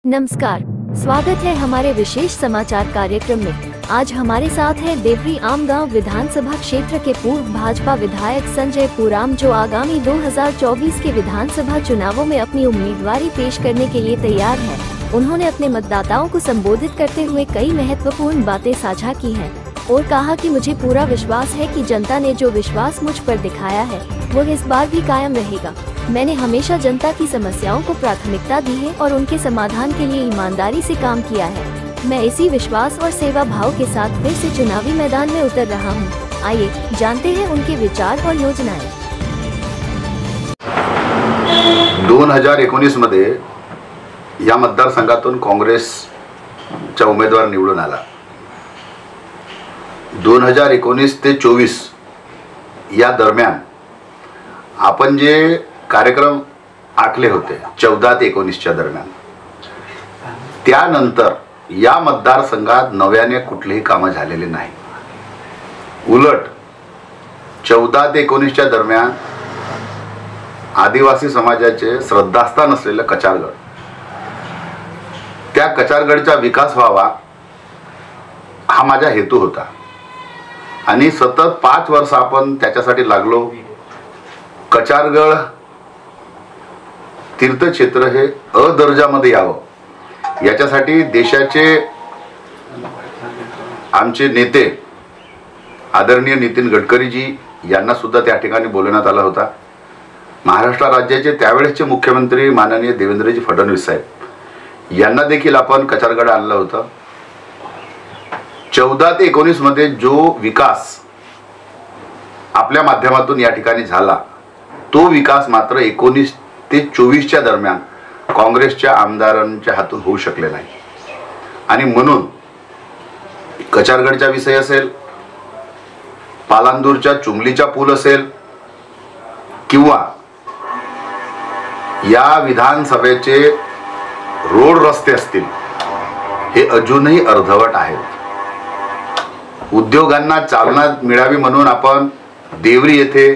नमस्कार, स्वागत है हमारे विशेष समाचार कार्यक्रम में। आज हमारे साथ है देवरी आमगांव विधानसभा क्षेत्र के पूर्व भाजपा विधायक संजय पुराम, जो आगामी 2024 के विधानसभा चुनावों में अपनी उम्मीदवारी पेश करने के लिए तैयार है। उन्होंने अपने मतदाताओं को संबोधित करते हुए कई महत्वपूर्ण बातें साझा की हैं और कहा कि मुझे पूरा विश्वास है कि जनता ने जो विश्वास मुझ पर दिखाया है वो इस बार भी कायम रहेगा। मैंने हमेशा जनता की समस्याओं को प्राथमिकता दी है और उनके समाधान के लिए ईमानदारी से काम किया है। मैं इसी विश्वास और सेवा भाव के साथ फिर से चुनावी मैदान में उतर रहा हूं। आइए जानते हैं उनके विचार और योजनाएं। 2019 मध्ये या मतदारसंघातून काँग्रेसचा उमेदवार निवडून आला। 2019 ते 24 या दरम्यान आपण जे कार्यक्रम आखले होते 14 ते 19च्या दरम्यान, त्यानंतर या मतदारसंघात नव्याने कुठलेही कामं झालेले नाही। उलट 14 ते 19च्या दरम्यान आदिवासी समाजाचे श्रद्धास्थान असलेले कचारगड, त्या कचारगडचा विकास व्हावा हा माझा हेतू होता आणि सतत 5 वर्ष आपण त्याच्यासाठी लागलो। कचारगड तीर्थक्षेत्र हे अदर्जामध्ये यावं याच्यासाठी देशाचे आमचे नेते आदरणीय नितीन गडकरीजी यांना सुद्धा त्या ठिकाणी बोलवण्यात आला होता। महाराष्ट्र राज्याचे त्यावेळेसचे मुख्यमंत्री माननीय देवेंद्रजी फडणवीस साहेब यांना देखील आपण कचारगड आणलं होतं। 14 ते 19 मध्ये जो विकास आपल्या माध्यमातून या ठिकाणी झाला तो विकास मात्र 19 ते 24च्या दरम्यान काँग्रेसच्या आमदारांच्या हातून होऊ शकले नाही। आणि म्हणून कचारगडचा विषय असेल, पालांदूरच्या चुमलीचा पूल असेल किंवा या विधानसभेचे रोड रस्ते असतील, हे अजूनही अर्धवट आहेत। उद्योगांना चालना मिळावी म्हणून आपण देवरी येथे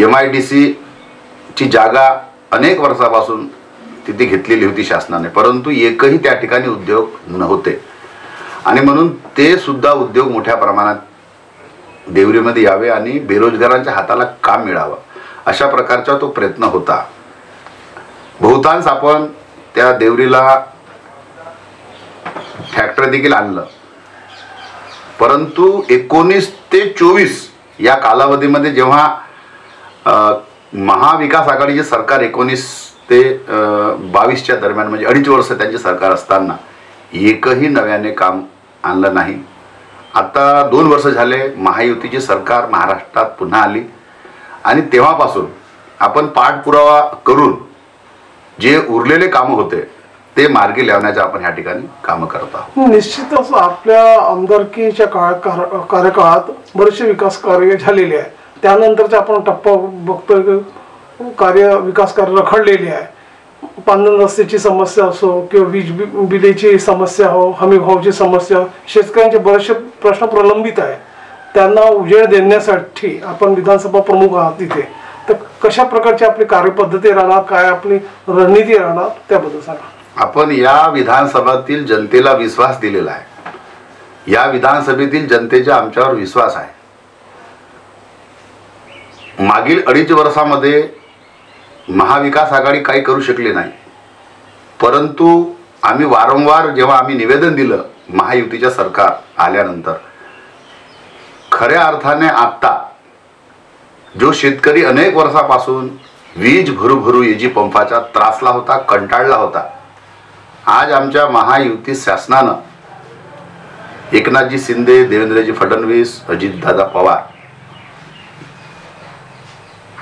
MIDC ची जागा अनेक वर्षापासून तिथे घेतलेली होती शासनाने, परंतु एकही त्या ठिकाणी उद्योग नव्हते आणि म्हणून ते सुद्धा उद्योग मोठ्या प्रमाणात देवरीमध्ये यावे आणि बेरोजगारांच्या हाताला काम मिळावं अशा प्रकारचा तो प्रयत्न होता। बहुतांश आपण त्या देवरीला फॅक्टरी देखील आणलं, परंतु 19 ते 24 या कालावधीमध्ये जेव्हा महाविकास आघाडीचे सरकार 19 ते 22च्या दरम्यान म्हणजे 2.5 वर्ष त्यांचे सरकार असताना एकही नव्याने काम आणलं नाही। आता 2 वर्ष झाले महायुतीची सरकार महाराष्ट्रात पुन्हा आली आणि तेव्हापासून आपण पाठपुरावा करून जे उरलेले काम होते ते मार्गी लावण्याचा आपण या ठिकाणी काम करत आहोत। निश्चितच आपल्या आमदारकीच्या कार्यकाळात बरेचसे विकास कार्य झालेले आहे। त्यानंतरचा आपण टप्पा बघतोय, विकास कार्य रखडलेले आहे। पांढरण रस्त्याची समस्या असो किंवा वीज बिलेची समस्या हो, हमी भावाची समस्या, शेतकऱ्यांचे बरेचसे प्रश्न प्रलंबित आहे। त्यांना उजेड देण्यासाठी आपण विधानसभा प्रमुख आहात तिथे, तर कशा प्रकारची आपली कार्यपद्धती राहणार, काय आपली रणनीती राहणार त्याबद्दल सांगा। आपण या विधानसभेतील जनतेला विश्वास दिलेला आहे। या विधानसभेतील जनतेचा आमच्यावर विश्वास आहे। मागील 2.5 वर्षामध्ये महाविकास आघाडी काही करू शकली नाही, परंतु आम्ही वारंवार जेव्हा आम्ही निवेदन दिलं महायुतीच्या सरकार आल्यानंतर, खऱ्या अर्थाने आता जो शेतकरी अनेक वर्षापासून वीज भरू एजी पंपाचा त्रासला होता, कंटाळला होता, आज आमच्या महायुती शासनानं एकनाथजी शिंदे, देवेंद्रजी फडणवीस, अजितदादा पवार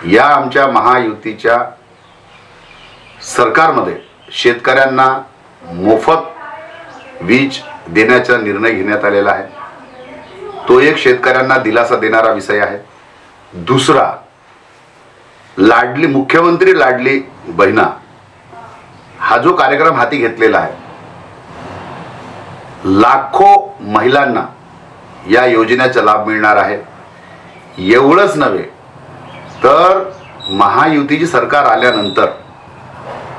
या आमच्या महायुतीच्या सरकारमध्ये शेतकऱ्यांना मोफत वीज देण्याचा निर्णय घेण्यात आलेला आहे। तो एक शेतकऱ्यांना दिलासा देणारा विषय आहे। दुसरा, मुख्यमंत्री लाडली बहिणा हा जो कार्यक्रम हाती घेतलेला आहे, लाखो महिलांना या योजनेचा लाभ मिळणार आहे। एवढंच नव्हे तर महायुतीची सरकार आल्यानंतर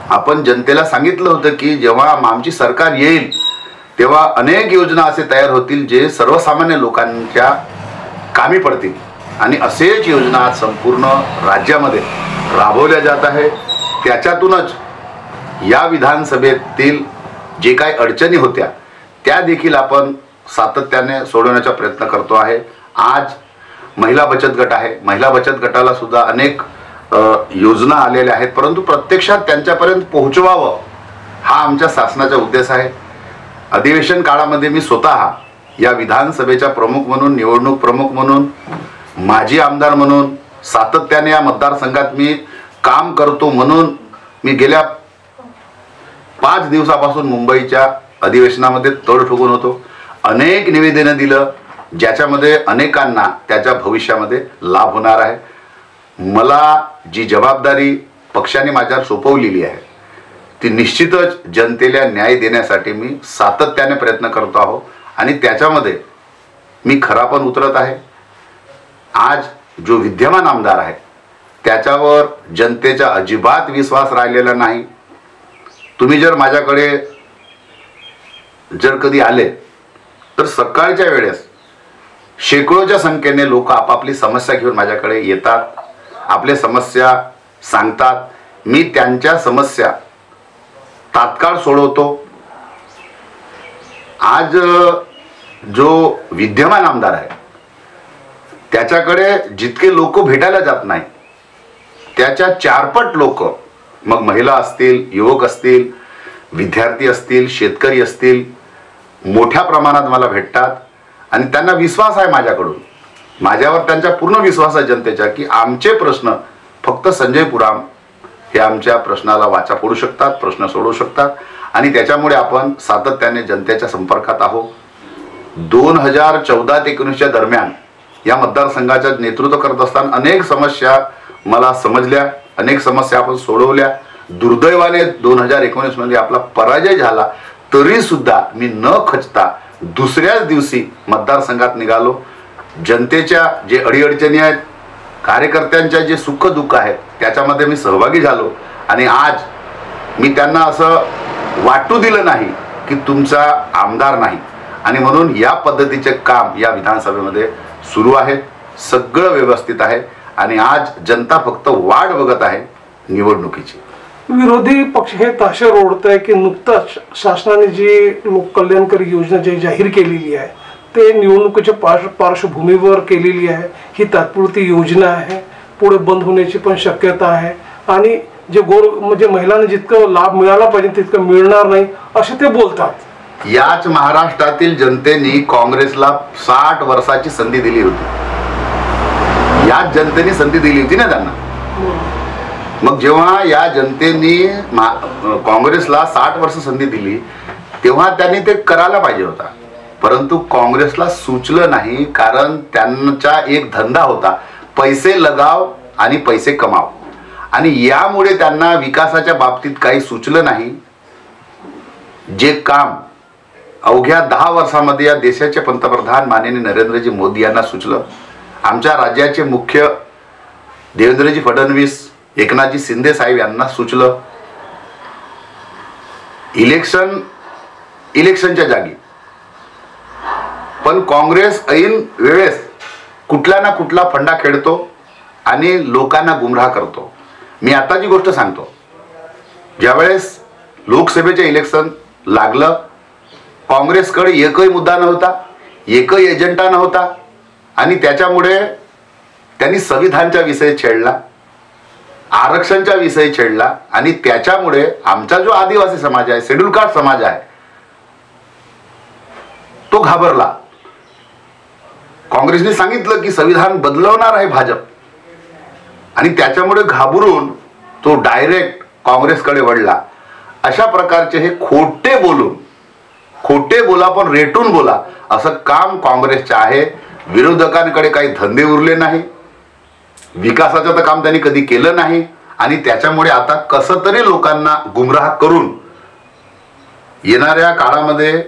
आपण जनतेला सांगितलं होतं की जेव्हा आमची सरकार येईल तेव्हा अनेक योजना असे तयार होतील जे सर्वसामान्य लोकांच्या कामी पडतील, आणि असेच योजना आज संपूर्ण राज्यामध्ये राबवल्या जात आहे. त्याच्यातूनच या विधानसभेतील जे काही अडचणी होत्या त्या देखील आपण सातत्याने सोडवण्याचा प्रयत्न करतो आहे. आज महिला बचत गट आहे, महिला बचत गटाला सुद्धा अनेक योजना आलेल्या आहेत, परंतु प्रत्यक्षात त्यांच्यापर्यंत पोहोचवावं हा आमच्या शासनाचा उद्देश आहे. अधिवेशन काळामध्ये मी स्वतः या विधानसभेचा प्रमुख म्हणून, निवडणूक प्रमुख म्हणून, माजी आमदार म्हणून सातत्याने या मतदारसंघात मी काम करतो म्हणून मी गेल्या 5 दिवसापासून मुंबईच्या अधिवेशनामध्ये तोड ठोकून होतो. अनेक निवेदनं दिलं ज्याच्यामध्ये अनेकांना त्याच्या भविष्यामध्ये लाभ होणार आहे. मला जी जबाबदारी पक्षाने माझ्यावर सोपवलेली आहे ती निश्चितच जनतेला न्याय देण्यासाठी मी सातत्याने प्रयत्न करतो आहो, आणि त्याच्यामध्ये मी खरा पण उतरत आहे. आज जो विद्यमान आमदार आहे त्याच्यावर जनतेचा अजिबात विश्वास राहिलेला नाही. तुम्ही जर माझ्याकडे जर कधी आले तर सकाळच्या वेळेस शेकडोच्या संख्येने लोक आपापली समस्या घेऊन माझ्याकडे येतात, आपल्या समस्या सांगतात. मी त्यांच्या समस्या तात्काळ सोडवतो. आज जो विद्यमान आमदार आहे त्याच्याकडे जितके लोक भेटायला जात नाही त्याच्या 4पट लोक, मग महिला असतील, युवक असतील, विद्यार्थी असतील, शेतकरी असतील, मोठ्या प्रमाणात मला भेटतात, आणि त्यांना विश्वास आहे माझ्यावर त्यांचा पूर्ण विश्वास आहे जनतेचा की आमचे प्रश्न फक्त संजय पुराम हे आमच्या प्रश्नाला वाचा फोडू शकतात, प्रश्न सोडवू शकतात, आणि त्याच्यामुळे आपण सातत्याने जनतेच्या संपर्कात आहोत. 2014 ते 19 दरम्यान या मतदारसंघाचं नेतृत्व करत असताना अनेक समस्या मला समजल्या, अनेक समस्या आपण सोडवल्या. दुर्दैवाने 2019 मध्ये आपला पराजय झाला, तरी सुद्धा मी न खचता दुसऱ्याच दिवशी मतदारसंघात निघालो. जनतेच्या जे अडीअडचणी आहेत, कार्यकर्त्यांच्या जे सुख दुःख आहेत त्याच्यामध्ये मी सहभागी झालो, आणि आज मी त्यांना असं वाटू दिलं नाही की तुमचा आमदार नाही, आणि म्हणून या पद्धतीचे काम या विधानसभेमध्ये सुरू आहे. सगळं व्यवस्थित आहे, आणि आज जनता फक्त वाट बघत आहे निवडणुकीची. विरोधी पक्ष हे ताशेर ओढत आहे की नुकताच शासनाने जी लोककल्याणकारी योजना जी जाहीर केलेली आहे ते निवडणुकीच्या पार्श्वभूमीवर केलेली आहे. ही तात्पुरती योजना आहे, पुढे बंद होण्याची पण शक्यता आहे, आणि जे म्हणजे महिलांना जितकं लाभ मिळाला पाहिजे तितकं मिळणार नाही असे ते बोलतात. याच महाराष्ट्रातील जनतेने काँग्रेसला 60 वर्षाची संधी दिली होती. याच जनतेने संधी दिली होती ना त्यांना. मग जेव्हा या जनतेने काँग्रेसला 60 वर्ष संधी दिली तेव्हा त्यांनी ते करायला पाहिजे होता, परंतु काँग्रेसला सुचलं नाही. कारण त्यांचा एक धंदा होता, पैसे लगाव आणि पैसे कमाव, आणि यामुळे त्यांना विकासाच्या बाबतीत काही सुचलं नाही. जे काम अवघ्या 10 वर्षामध्ये या देशाचे पंतप्रधान माननीय नरेंद्रजी मोदी यांना सुचलं, आमच्या राज्याचे मुख्य देवेंद्रजी फडणवीस, एकनाथजी शिंदे साहेब यांना सुचलं. इलेक्शनच्या जागी पण काँग्रेस ऐन वेळेस कुठला ना कुठला फंडा खेळतो आणि लोकांना गुमराह करतो. मी आता जी गोष्ट सांगतो, ज्यावेळेस लोकसभेचे इलेक्शन लागलं, काँग्रेसकडे एकही मुद्दा नव्हता, एकही एजेंडा नव्हता, आणि त्याच्यामुळे त्यांनी संविधानचा विषय छेडला, आरक्षणचा विषय छेडला, आणि त्याच्यामुळे आमचा जो आदिवासी समाज आहे, शेड्यूल कास्ट समाज आहे, तो घाबरला. काँग्रेसने सांगितलं की संविधान बदलवणार आहे भाजप, आणि त्याच्यामुळे घाबरून तो डायरेक्ट काँग्रेसकडे वळला. अशा प्रकारचे हे खोटे बोला पण रेटून बोला असं काम काँग्रेसचे आहे. विरोधकांकडे काही धंदे उरले नाही, विकासाचं तर काम त्यांनी कधी केलं नाही, आणि त्याच्यामुळे आता कसं तरी लोकांना गुमराह करून येणाऱ्या काळामध्ये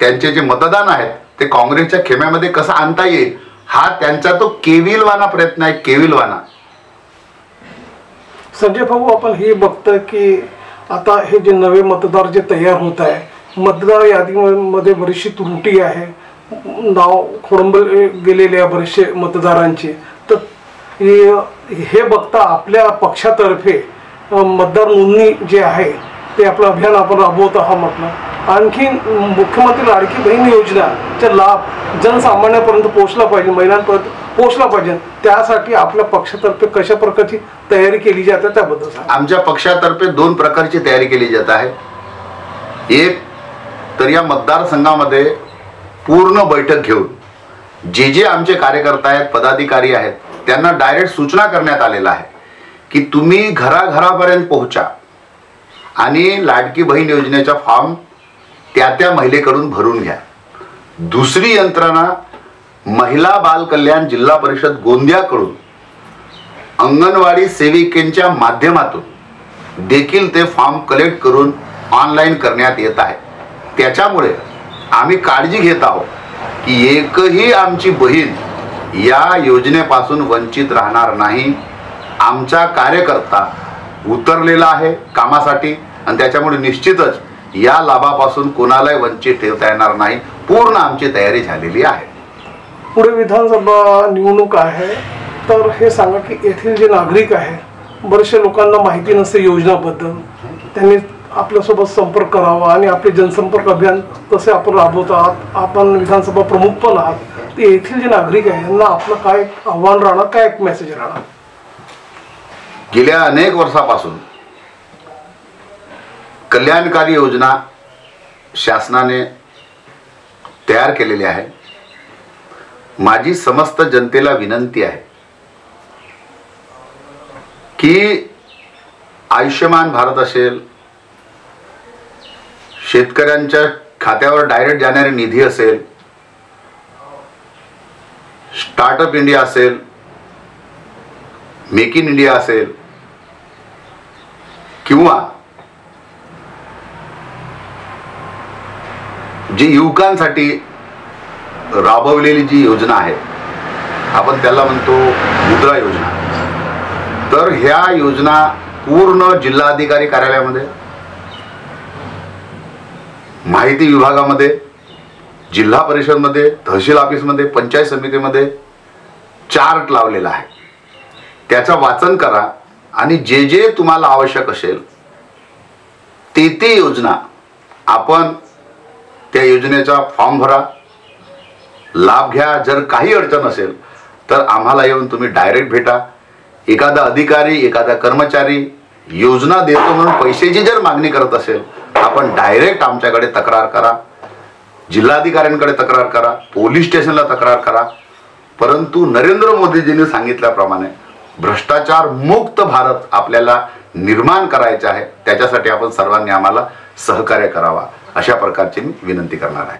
त्यांचे जे मतदान आहेत ते काँग्रेसच्या खेम्यामध्ये कसं आणता येईल हा त्यांचा तो केविलवाना प्रयत्न आहे. केविलवाना. संजय भाऊ, आपण हे बघतोय की आता हे जे नवे मतदार जे तयार होत आहे, मतदार यादीमध्ये बरीचशी त्रुटी आहे, नाव खोडंबले गेलेले आहे बरेचसे मतदारांचे. तर हे बघता आपल्या पक्षातर्फे मतदार नोंदणी जे आहे ते आपलं अभियान आपण राबवत आहात म्हटलं. आणखी मुख्यमंत्री लाडकी बहीण योजनाचा लाभ जनसामान्यापर्यंत पोहोचला पाहिजे, महिलांपर्यंत पोहोचला पाहिजे, त्यासाठी आपल्या पक्षातर्फे कशा प्रकारची तयारी केली जाते त्याबद्दल सांगा. आमच्या पक्षातर्फे 2 प्रकारची तयारी केली जात आहे. एक तर या मतदारसंघामध्ये पूर्ण बैठक घेऊन जे आमचे कार्यकर्ते आहेत, पदाधिकारी आहेत, त्यांना डायरेक्ट सूचना करण्यात आलेला आहे की तुम्ही घराघरापर्यंत पोहोचा आणि लाडकी बहीण योजनेचा फॉर्म त्या महिलेकडून भरून घ्या. दुसरी यंत्रणा महिला बाल कल्याण जिल्हा परिषद गोंदियाकडून अंगणवाडी सेविकेंच्या माध्यमातून देखील ते फॉर्म कलेक्ट करून ऑनलाईन करण्यात येत आहे. त्याच्यामुळे आम्ही काळजी घेत आहोत की एकही आमची बहीण या योजनेपासून वंचित राहणार नाही. आमचा कार्यकर्ता उतरलेला आहे कामासाठी आणि त्याच्यामुळे निश्चितच या लाभापासून कोणालाही वंचित ठेवता येणार नाही. पूर्ण आमची तयारी झालेली आहे. पुढे विधानसभा निवडणूक आहे, तर हे सांगा की येथील जे नागरिक आहे, बरेचशा लोकांना माहिती नसते योजनाबद्दल, त्यांनी आपल्यासोबत संपर्क करावा आणि आपले जनसंपर्क अभियान तसे आपण राबवत आहात, आपण विधानसभा प्रमुख पण आहात. ते येथील जे नागरिक आहे यांना आपलं काय आव्हान राहणार, काय एक मेसेज राहणार? गेल्या अनेक वर्षापासून कल्याणकारी योजना शासनाने तयार केलेली आहे. माझी समस्त जनतेला विनंती आहे की आयुष्यमान भारत असेल, शेतकऱ्यांच्या खात्यावर डायरेक्ट जाणारे निधी असेल, स्टार्टअप इंडिया असेल, मेक इन इंडिया असेल किंवा जी युवकांसाठी राबवलेली जी योजना आहे, आपण त्याला म्हणतो मुद्रा योजना. तर ह्या योजना पूर्ण जिल्हाधिकारी कार्यालयामध्ये, माहिती विभागामध्ये, जिल्हा परिषदमध्ये, तहसील ऑफिसमध्ये, पंचायत समितीमध्ये चार्ट लावलेला आहे. त्याचं वाचन करा आणि जे तुम्हाला आवश्यक असेल ते योजना आपण त्या योजनेचा फॉर्म भरा, लाभ घ्या. जर काही अडचण असेल तर आम्हाला येऊन तुम्ही डायरेक्ट भेटा. एखादा अधिकारी, एखादा कर्मचारी योजना देतो म्हणून पैशाची जर मागणी करत असेल, आपण डायरेक्ट आमच्याकडे तक्रार करा, जिल्हाधिकाऱ्यांकडे तक्रार करा, पोलीस स्टेशनला तक्रार करा. परंतु नरेंद्र मोदीजींनी सांगितल्याप्रमाणे भ्रष्टाचार मुक्त भारत आपल्याला निर्माण करायचा आहे. त्याच्यासाठी आपण सर्वांनी आम्हाला सहकार्य करावा, अशा प्रकारची मी विनंती करणार आहे.